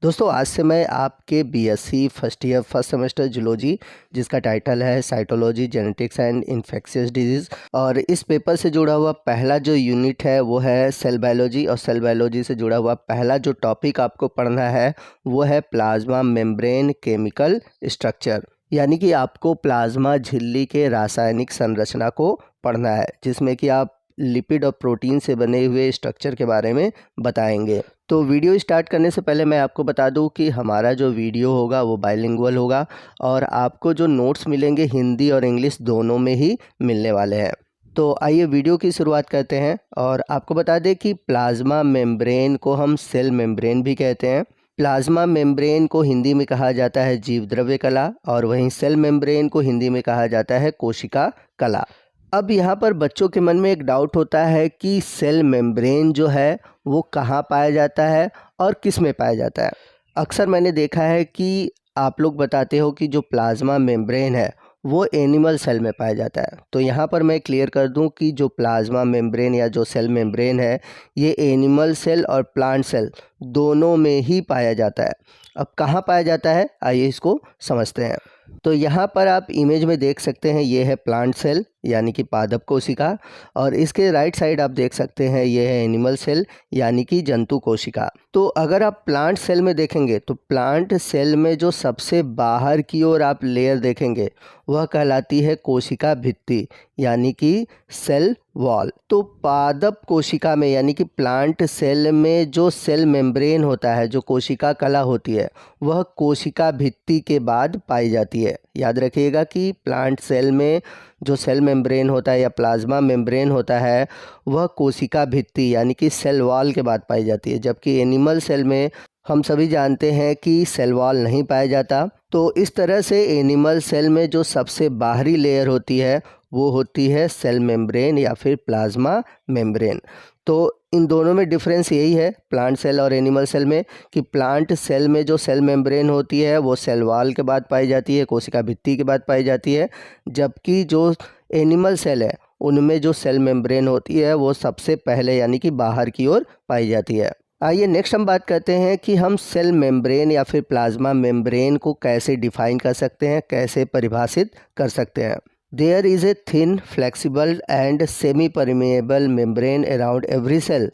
दोस्तों आज से मैं आपके BSc first year first semester zoology जिसका टाइटल है cytology genetics and infectious disease और इस पेपर से जुड़ा हुआ पहला जो यूनिट है वो है सेल बायोलॉजी। और सेल बायोलॉजी से जुड़ा हुआ पहला जो टॉपिक आपको पढ़ना है वो है प्लाज्मा मेम्ब्रेन केमिकल स्ट्रक्चर, यानी कि आपको प्लाज्मा झिल्ली के रासायनिक संरचना को पढ़ना है, जिसमें कि आप लिपिड और प्रोटीन से बने हुए स्ट्रक्चर के बारे में बताएंगे। तो वीडियो स्टार्ट करने से पहले मैं आपको बता दूं कि हमारा जो वीडियो होगा वो बाइलिंगुअल होगा और आपको जो नोट्स मिलेंगे हिंदी और इंग्लिश दोनों में ही मिलने वाले हैं। तो आइए वीडियो की शुरुआत करते हैं। और आपको बता दें कि प्लाज्मा मेम्ब्रेन को हम सेल मेम्ब्रेन भी कहते हैं। प्लाज्मा मेम्ब्रेन को हिंदी में कहा जाता है जीवद्रव्य कला और वहीं सेल मेम्ब्रेन को हिंदी में कहा जाता है कोशिका कला। अब यहाँ पर बच्चों के मन में एक डाउट होता है कि सेल मेम्ब्रेन जो है वो कहाँ पाया जाता है और किस में पाया जाता है। अक्सर मैंने देखा है कि आप लोग बताते हो कि जो प्लाज्मा मेम्ब्रेन है वो एनिमल सेल में पाया जाता है। तो यहाँ पर मैं क्लियर कर दूं कि जो प्लाज्मा मेम्ब्रेन या जो सेल मेम्ब्रेन है ये एनिमल सेल और प्लांट सेल दोनों में ही पाया जाता है। अब कहाँ पाया जाता है आइए इसको समझते हैं। तो यहाँ पर आप इमेज में देख सकते हैं ये है प्लांट सेल यानी कि पादप कोशिका और इसके राइट साइड आप देख सकते हैं ये है एनिमल सेल यानी कि जंतु कोशिका। तो अगर आप प्लांट सेल में देखेंगे तो प्लांट सेल में जो सबसे बाहर की ओर आप लेयर देखेंगे वह कहलाती है कोशिका भित्ति यानी कि सेल वॉल। तो पादप कोशिका में यानी कि प्लांट सेल में जो सेल मेम्ब्रेन होता है, जो कोशिका कला होती है, वह कोशिका भित्ति के बाद पाई जाती है। याद रखिएगा कि प्लांट सेल में जो सेल मेम्ब्रेन होता है या प्लाज्मा मेम्ब्रेन होता है वह कोशिका भित्ति यानी कि सेल वॉल के बाद पाई जाती है, जबकि एनिमल सेल में हम सभी जानते हैं कि सेल वॉल नहीं पाया जाता। तो इस तरह से एनिमल सेल में जो सबसे बाहरी लेयर होती है वो होती है सेल मेम्ब्रेन या फिर प्लाज्मा मेम्ब्रेन। तो इन दोनों में डिफरेंस यही है प्लांट सेल और एनिमल सेल में कि प्लांट सेल में जो सेल मेम्ब्रेन होती है वो सेल वॉल के बाद पाई जाती है, कोशिका भित्ति के बाद पाई जाती है, जबकि जो एनिमल सेल है उनमें जो सेल मेम्ब्रेन होती है वो सबसे पहले यानी कि बाहर की ओर पाई जाती है। आइए नेक्स्ट हम बात करते हैं कि हम सेल मेम्ब्रेन या फिर प्लाज्मा मेम्ब्रेन को कैसे डिफाइन कर सकते हैं, कैसे परिभाषित कर सकते हैं। There is a thin, flexible and semi-permeable membrane around every cell.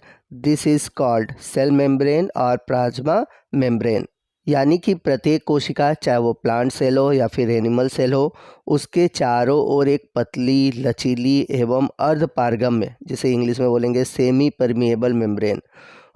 This is called cell membrane और प्लाज्मा मेम्ब्रेन। यानी कि प्रत्येक कोशिका चाहे वो प्लांट सेल हो या फिर एनिमल सेल हो उसके चारों ओर एक पतली लचीली एवं अर्धपारगम्य, जिसे इंग्लिश में बोलेंगे सेमी परमिएबल मेम्ब्रेन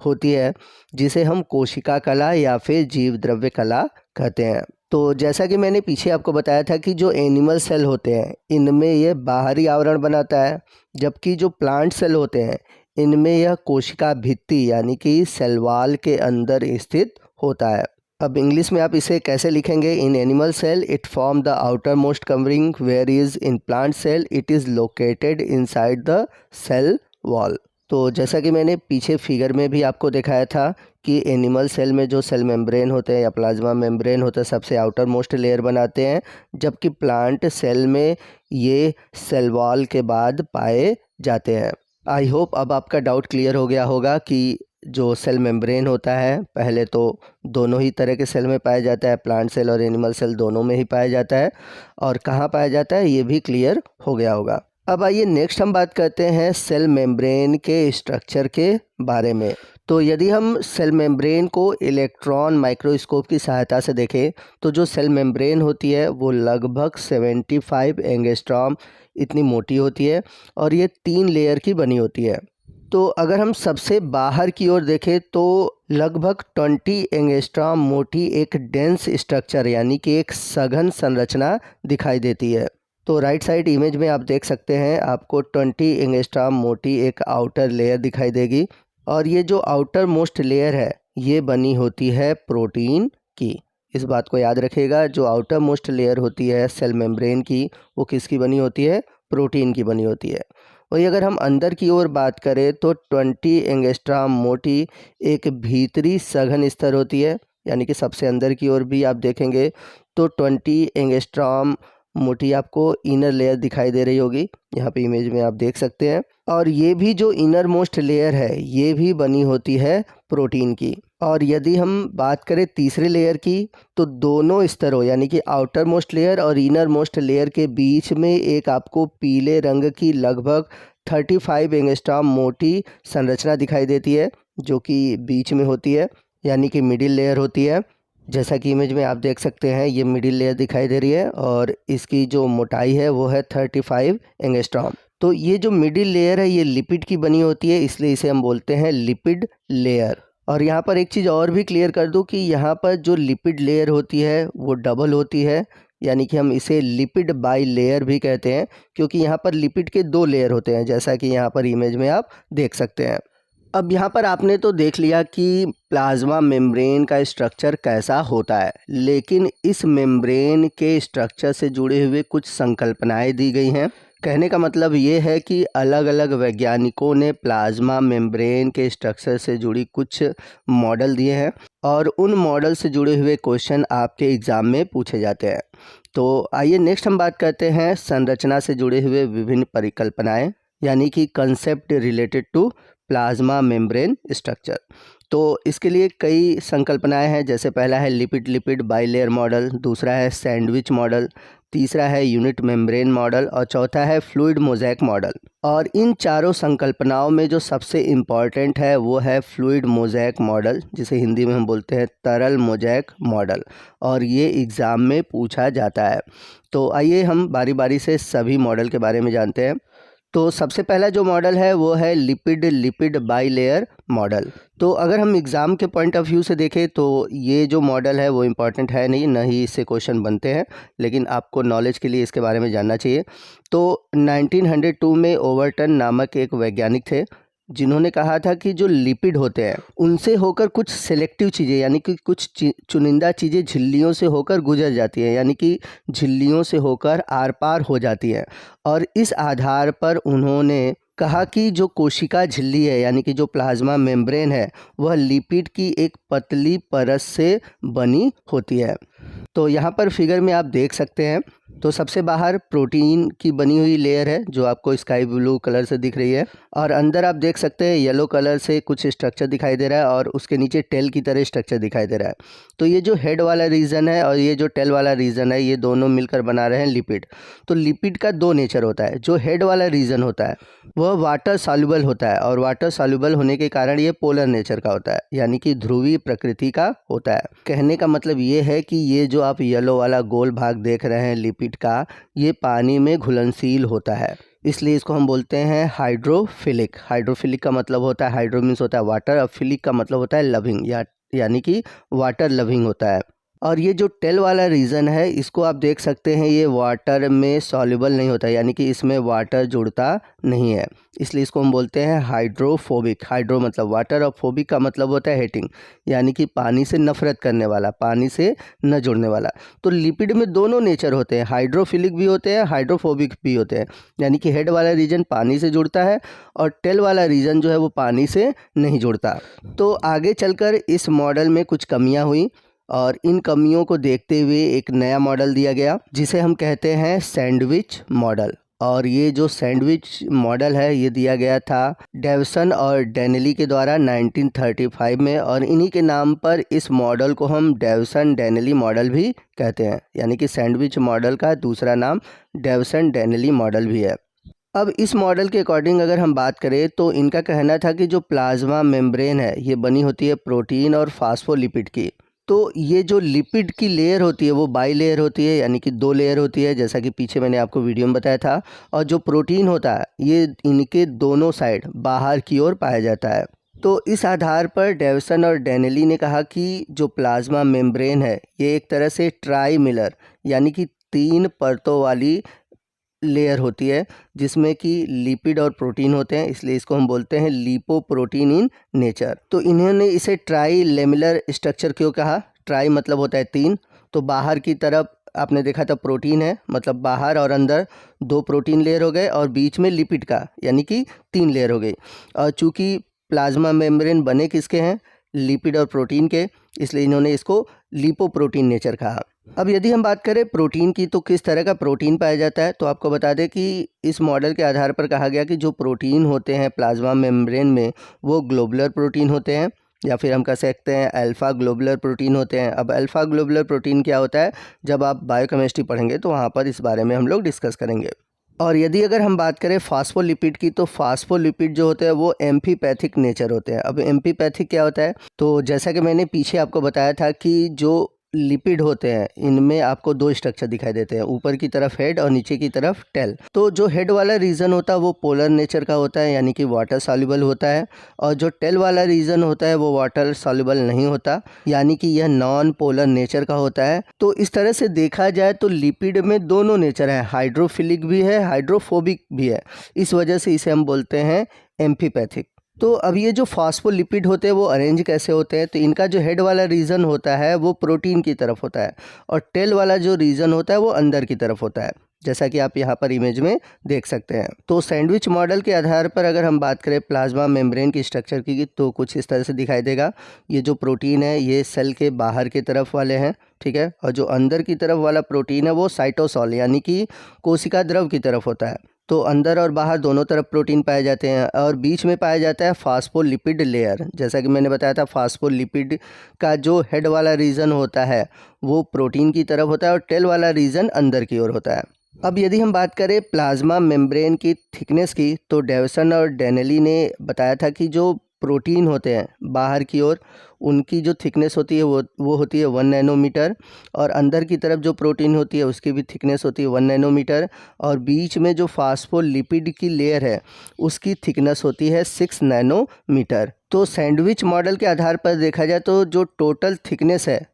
होती है, जिसे हम कोशिका कला या फिर जीव द्रव्य कला कहते हैं। तो जैसा कि मैंने पीछे आपको बताया था कि जो एनिमल सेल होते हैं इनमें यह बाहरी आवरण बनाता है, जबकि जो प्लांट सेल होते हैं इनमें यह कोशिका भित्ति यानी कि सेल वॉल के अंदर स्थित होता है। अब इंग्लिश में आप इसे कैसे लिखेंगे। In animal cell it form the outer most covering where is in plant cell it is located inside the cell wall. तो जैसा कि मैंने पीछे फिगर में भी आपको दिखाया था कि एनिमल सेल में जो सेल मेम्ब्रेन होते हैं या प्लाज्मा मेम्ब्रेन होता है सबसे आउटर मोस्ट लेयर बनाते हैं, जबकि प्लांट सेल में ये सेल वॉल के बाद पाए जाते हैं। आई होप अब आपका डाउट क्लियर हो गया होगा कि जो सेल मेम्ब्रेन होता है पहले तो दोनों ही तरह के सेल में पाया जाता है, प्लांट सेल और एनिमल सेल दोनों में ही पाया जाता है, और कहाँ पाया जाता है ये भी क्लियर हो गया होगा। अब आइए नेक्स्ट हम बात करते हैं सेल मेम्ब्रेन के स्ट्रक्चर के बारे में। तो यदि हम सेल मेम्ब्रेन को इलेक्ट्रॉन माइक्रोस्कोप की सहायता से देखें तो जो सेल मेम्ब्रेन होती है वो लगभग 75 एंगस्ट्रॉम इतनी मोटी होती है और ये 3 लेयर की बनी होती है। तो अगर हम सबसे बाहर की ओर देखें तो लगभग 20 एंगस्ट्रॉम मोटी एक डेंस स्ट्रक्चर यानी कि एक सघन संरचना दिखाई देती है। तो राइट साइड इमेज में आप देख सकते हैं आपको 20 एंगस्ट्रॉम मोटी एक आउटर लेयर दिखाई देगी और ये जो आउटर मोस्ट लेयर है ये बनी होती है प्रोटीन की। इस बात को याद रखिएगा, जो आउटर मोस्ट लेयर होती है सेल मेम्ब्रेन की वो किसकी बनी होती है, प्रोटीन की बनी होती है। वही अगर हम अंदर की ओर बात करें तो 20 एंगस्ट्रॉम मोटी एक भीतरी सघन स्तर होती है, यानी कि सबसे अंदर की ओर भी आप देखेंगे तो 20 एंगस्ट्रॉम मोटी आपको इनर लेयर दिखाई दे रही होगी, यहाँ पे इमेज में आप देख सकते हैं। और ये भी जो इनर मोस्ट लेयर है ये भी बनी होती है प्रोटीन की। और यदि हम बात करें तीसरे लेयर की, तो दोनों स्तरों यानी कि आउटर मोस्ट लेयर और इनर मोस्ट लेयर के बीच में एक आपको पीले रंग की लगभग 35 एंगस्ट्रॉम मोटी संरचना दिखाई देती है, जो कि बीच में होती है, यानी कि मिडिल लेयर होती है। जैसा कि इमेज में आप देख सकते हैं, ये मिडिल लेयर दिखाई दे रही है और इसकी जो मोटाई है वो है 35 एंगस्ट्रॉम। तो ये जो मिडिल लेयर है ये लिपिड की बनी होती है, इसलिए इसे हम बोलते हैं लिपिड लेयर। और यहाँ पर एक चीज़ और भी क्लियर कर दूँ कि यहाँ पर जो लिपिड लेयर होती है वो डबल होती है, यानी कि हम इसे लिपिड बाई लेयर भी कहते हैं, क्योंकि यहाँ पर लिपिड के 2 लेयर होते हैं, जैसा कि यहाँ पर इमेज में आप देख सकते हैं। अब यहाँ पर आपने तो देख लिया कि प्लाज्मा मेम्ब्रेन का स्ट्रक्चर कैसा होता है, लेकिन इस मेम्ब्रेन के स्ट्रक्चर से जुड़े हुए कुछ संकल्पनाएं दी गई हैं। कहने का मतलब ये है कि अलग अलग वैज्ञानिकों ने प्लाज्मा मेम्ब्रेन के स्ट्रक्चर से जुड़ी कुछ मॉडल दिए हैं और उन मॉडल से जुड़े हुए क्वेश्चन आपके एग्ज़ाम में पूछे जाते हैं। तो आइए नेक्स्ट हम बात करते हैं संरचना से जुड़े हुए विभिन्न परिकल्पनाएं, यानी कि concept related to plasma membrane structure. तो इसके लिए कई संकल्पनाएं हैं, जैसे पहला है लिपिड लिपिड बाइलेयर मॉडल, दूसरा है सैंडविच मॉडल, तीसरा है यूनिट मेम्ब्रेन मॉडल और चौथा है फ्लूइड मोज़ेक मॉडल। और इन चारों संकल्पनाओं में जो सबसे इम्पॉर्टेंट है वो है फ्लूइड मोज़ेक मॉडल, जिसे हिंदी में हम बोलते हैं तरल मोज़ेक मॉडल, और ये एग्ज़ाम में पूछा जाता है। तो आइए हम बारी बारी से सभी मॉडल के बारे में जानते हैं। तो सबसे पहला जो मॉडल है वो है लिपिड लिपिड बाइलेयर मॉडल। तो अगर हम एग्ज़ाम के पॉइंट ऑफ व्यू से देखें तो ये जो मॉडल है वो इम्पॉर्टेंट है नहीं, न ही इससे क्वेश्चन बनते हैं, लेकिन आपको नॉलेज के लिए इसके बारे में जानना चाहिए। तो 1902 में ओवरटन नामक एक वैज्ञानिक थे, जिन्होंने कहा था कि जो लिपिड होते हैं उनसे होकर कुछ सेलेक्टिव चीज़ें, यानी कि कुछ चुनिंदा चीज़ें झिल्लियों से होकर गुजर जाती हैं, यानी कि झिल्लियों से होकर आर पार हो जाती हैं। और इस आधार पर उन्होंने कहा कि जो कोशिका झिल्ली है, यानी कि जो प्लाज्मा मेम्ब्रेन है, वह लिपिड की एक पतली परत से बनी होती है। तो यहाँ पर फिगर में आप देख सकते हैं, तो सबसे बाहर प्रोटीन की बनी हुई लेयर है जो आपको स्काई ब्लू कलर से दिख रही है, और अंदर आप देख सकते हैं येलो कलर से कुछ स्ट्रक्चर दिखाई दे रहा है और उसके नीचे टेल की तरह स्ट्रक्चर दिखाई दे रहा है। तो ये जो हेड वाला रीजन है और ये जो टेल वाला रीजन है, ये दोनों मिलकर बना रहे हैं लिपिड। तो लिपिड का 2 नेचर होता है। जो हेड वाला रीजन होता है वह वाटर सॉल्युबल होता है, और वाटर सॉल्युबल होने के कारण ये पोलर नेचर का होता है, यानी कि ध्रुवीय प्रकृति का होता है। कहने का मतलब ये है कि ये जो आप येलो वाला गोल भाग देख रहे हैं लिपिड का, ये पानी में घुलनशील होता है, इसलिए इसको हम बोलते हैं हाइड्रोफिलिक। हाइड्रोफिलिक का मतलब होता है, हाइड्रो मीन्स होता है वाटर, और फिलिक का मतलब होता है लविंग, यानी कि वाटर लविंग होता है। और ये जो टेल वाला रीजन है, इसको आप देख सकते हैं, ये वाटर में सॉल्युबल नहीं होता, यानी कि इसमें वाटर जुड़ता नहीं है, इसलिए इसको हम बोलते हैं हाइड्रोफोबिक। हाइड्रो मतलब वाटर और फोबिक का मतलब होता है हेटिंग, यानी कि पानी से नफरत करने वाला, पानी से न जुड़ने वाला। तो लिपिड में दोनों नेचर होते हैं, हाइड्रोफिलिक भी होते हैं, हाइड्रोफोबिक भी होते हैं, यानी कि हेड वाला रीजन पानी से जुड़ता है और टेल वाला रीजन जो है वो पानी से नहीं जुड़ता। तो आगे चलकर इस मॉडल में कुछ कमियां हुई, और इन कमियों को देखते हुए एक नया मॉडल दिया गया, जिसे हम कहते हैं सैंडविच मॉडल। और ये जो सैंडविच मॉडल है ये दिया गया था डेवसन और डेनेली के द्वारा 1935 में, और इन्हीं के नाम पर इस मॉडल को हम डेवसन डेनेली मॉडल भी कहते हैं, यानी कि सैंडविच मॉडल का दूसरा नाम डेवसन डेनेली मॉडल भी है। अब इस मॉडल के अकॉर्डिंग अगर हम बात करें तो इनका कहना था कि जो प्लाज्मा मेम्ब्रेन है ये बनी होती है प्रोटीन और फास्फोलिपिड की। तो ये जो लिपिड की लेयर होती है वो बाई लेयर होती है, यानी कि 2 लेयर होती है, जैसा कि पीछे मैंने आपको वीडियो में बताया था। और जो प्रोटीन होता है ये इनके दोनों साइड बाहर की ओर पाया जाता है। तो इस आधार पर डेवसन और डेनेली ने कहा कि जो प्लाज्मा मेम्ब्रेन है ये एक तरह से ट्राइमिलर, यानी कि 3 परतों वाली लेयर होती है, जिसमें कि लिपिड और प्रोटीन होते हैं, इसलिए इसको हम बोलते हैं लिपोप्रोटीन इन नेचर। तो इन्होंने इसे ट्राई लेमिलर स्ट्रक्चर क्यों कहा? ट्राई मतलब होता है 3, तो बाहर की तरफ आपने देखा था प्रोटीन है, मतलब बाहर और अंदर 2 प्रोटीन लेयर हो गए, और बीच में लिपिड का, यानी कि 3 लेयर हो गई। और चूँकि प्लाज्मा मेम्ब्रेन बने किसके हैं? लिपिड और प्रोटीन के, इसलिए इन्होंने इसको लिपोप्रोटीन नेचर कहा। अब यदि हम बात करें प्रोटीन की, तो किस तरह का प्रोटीन पाया जाता है, तो आपको बता दें कि इस मॉडल के आधार पर कहा गया कि जो प्रोटीन होते हैं प्लाज्मा मेम्ब्रेन में वो ग्लोबुलर प्रोटीन होते हैं, या फिर हम कह सकते हैं अल्फ़ा ग्लोबुलर प्रोटीन होते हैं। अब अल्फ़ा ग्लोबुलर प्रोटीन क्या होता है, जब आप बायोकेमिस्ट्री पढ़ेंगे तो वहाँ पर इस बारे में हम लोग डिस्कस करेंगे। और यदि अगर हम बात करें फास्फोलिपिड की, तो फास्फोलिपिड जो होते हैं वो एम्फीपैथिक नेचर होते हैं। अब एम्फीपैथिक क्या होता है, तो जैसा कि मैंने पीछे आपको बताया था कि जो लिपिड होते हैं इनमें आपको दो स्ट्रक्चर दिखाई देते हैं, ऊपर की तरफ हेड और नीचे की तरफ टेल। तो जो हेड वाला रीजन होता है वो पोलर नेचर का होता है, यानी कि वाटर सॉल्युबल होता है, और जो टेल वाला रीजन होता है वो वाटर सॉल्युबल नहीं होता, यानी कि यह नॉन पोलर नेचर का होता है। तो इस तरह से देखा जाए तो लिपिड में दोनों नेचर है, हाइड्रोफिलिक भी है, हाइड्रोफोबिक भी है। इस वजह से इसे हम बोलते हैं एम्फीपैथिक। तो अब ये जो फास्फोलिपिड होते हैं वो अरेंज कैसे होते हैं, तो इनका जो हेड वाला रीजन होता है वो प्रोटीन की तरफ होता है, और टेल वाला जो रीजन होता है वो अंदर की तरफ होता है, जैसा कि आप यहाँ पर इमेज में देख सकते हैं। तो सैंडविच मॉडल के आधार पर अगर हम बात करें प्लाज्मा मेम्ब्रेन की स्ट्रक्चर की, तो कुछ इस तरह से दिखाई देगा। ये जो प्रोटीन है ये सेल के बाहर की तरफ वाले हैं, ठीक है, और जो अंदर की तरफ वाला प्रोटीन है वो साइटोसॉल यानी कि कोशिका द्रव की तरफ होता है। तो अंदर और बाहर दोनों तरफ प्रोटीन पाए जाते हैं, और बीच में पाया जाता है फास्फोलिपिड लेयर। जैसा कि मैंने बताया था, फास्फोलिपिड का जो हेड वाला रीजन होता है वो प्रोटीन की तरफ होता है, और टेल वाला रीजन अंदर की ओर होता है। अब यदि हम बात करें प्लाज्मा मेम्ब्रेन की थिकनेस की, तो डेवसन और डेनेली ने बताया था कि जो प्रोटीन होते हैं बाहर की ओर उनकी जो थिकनेस होती है वो होती है 1 नैनोमीटर, और अंदर की तरफ जो प्रोटीन होती है उसकी भी थिकनेस होती है 1 नैनोमीटर, और बीच में जो फास्फोलिपिड की लेयर है उसकी थिकनेस होती है 6 नैनोमीटर। तो सैंडविच मॉडल के आधार पर देखा जाए तो जो टोटल थिकनेस है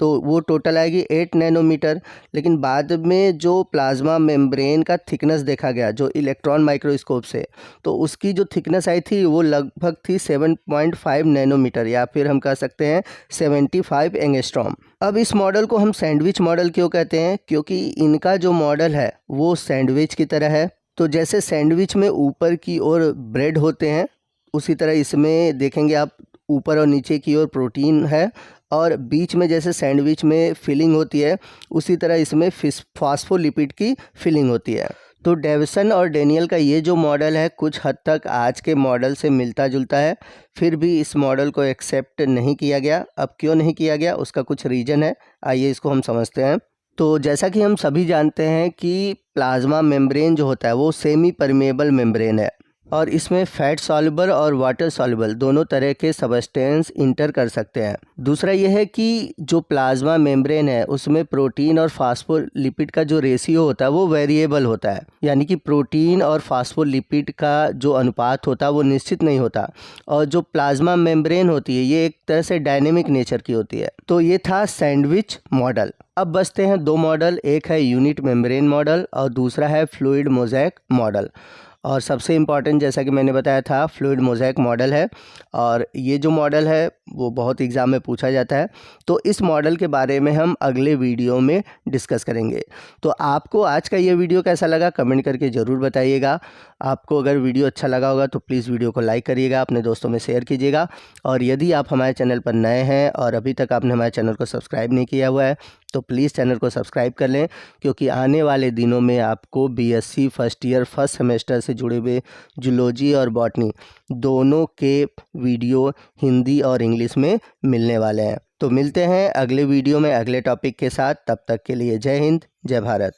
तो वो टोटल आएगी 8 नैनोमीटर। लेकिन बाद में जो प्लाज्मा मेम्ब्रेन का थिकनेस देखा गया जो इलेक्ट्रॉन माइक्रोस्कोप से, तो उसकी जो थिकनेस आई थी वो लगभग थी 7.5 नैनोमीटर, या फिर हम कह सकते हैं 75 एंगस्ट्रॉम। अब इस मॉडल को हम सैंडविच मॉडल क्यों कहते हैं, क्योंकि इनका जो मॉडल है वो सैंडविच की तरह है। तो जैसे सैंडविच में ऊपर की ओर ब्रेड होते हैं, उसी तरह इसमें देखेंगे आप ऊपर और नीचे की ओर प्रोटीन है, और बीच में जैसे सैंडविच में फिलिंग होती है उसी तरह इसमें फास्फोलिपिड की फिलिंग होती है। तो डेविसन और डेनियल का ये जो मॉडल है कुछ हद तक आज के मॉडल से मिलता जुलता है, फिर भी इस मॉडल को एक्सेप्ट नहीं किया गया। अब क्यों नहीं किया गया उसका कुछ रीज़न है, आइए इसको हम समझते हैं। तो जैसा कि हम सभी जानते हैं कि प्लाज्मा मेम्ब्रेन जो होता है वो सेमी परमेबल मेम्ब्रेन है, और इसमें फैट सॉल्युबल और वाटर सॉल्युबल दोनों तरह के सबस्टेंस इंटर कर सकते हैं। दूसरा यह है कि जो प्लाज्मा मेम्ब्रेन है उसमें प्रोटीन और फास्फोलिपिड का जो रेशियो होता है वो वेरिएबल होता है, यानी कि प्रोटीन और फास्फोलिपिड का जो अनुपात होता है वो निश्चित नहीं होता, और जो प्लाज्मा मेम्ब्रेन होती है ये एक तरह से डायनेमिक नेचर की होती है। तो ये था सैंडविच मॉडल। अब बचते हैं दो मॉडल, एक है यूनिट मेम्ब्रेन मॉडल और दूसरा है फ्लूइड मोज़ेक मॉडल। और सबसे इम्पॉर्टेंट जैसा कि मैंने बताया था फ्लूइड मोज़ेक मॉडल है, और ये जो मॉडल है वो बहुत एग्ज़ाम में पूछा जाता है। तो इस मॉडल के बारे में हम अगले वीडियो में डिस्कस करेंगे। तो आपको आज का ये वीडियो कैसा लगा कमेंट करके ज़रूर बताइएगा। आपको अगर वीडियो अच्छा लगा होगा तो प्लीज़ वीडियो को लाइक करिएगा, अपने दोस्तों में शेयर कीजिएगा, और यदि आप हमारे चैनल पर नए हैं और अभी तक आपने हमारे चैनल को सब्सक्राइब नहीं किया हुआ है तो प्लीज़ चैनल को सब्सक्राइब कर लें, क्योंकि आने वाले दिनों में आपको BSc first year first semester से जुड़े हुए जूलॉजी और बॉटनी दोनों के वीडियो हिंदी और इंग्लिश में मिलने वाले हैं। तो मिलते हैं अगले वीडियो में अगले टॉपिक के साथ, तब तक के लिए जय हिंद जय भारत।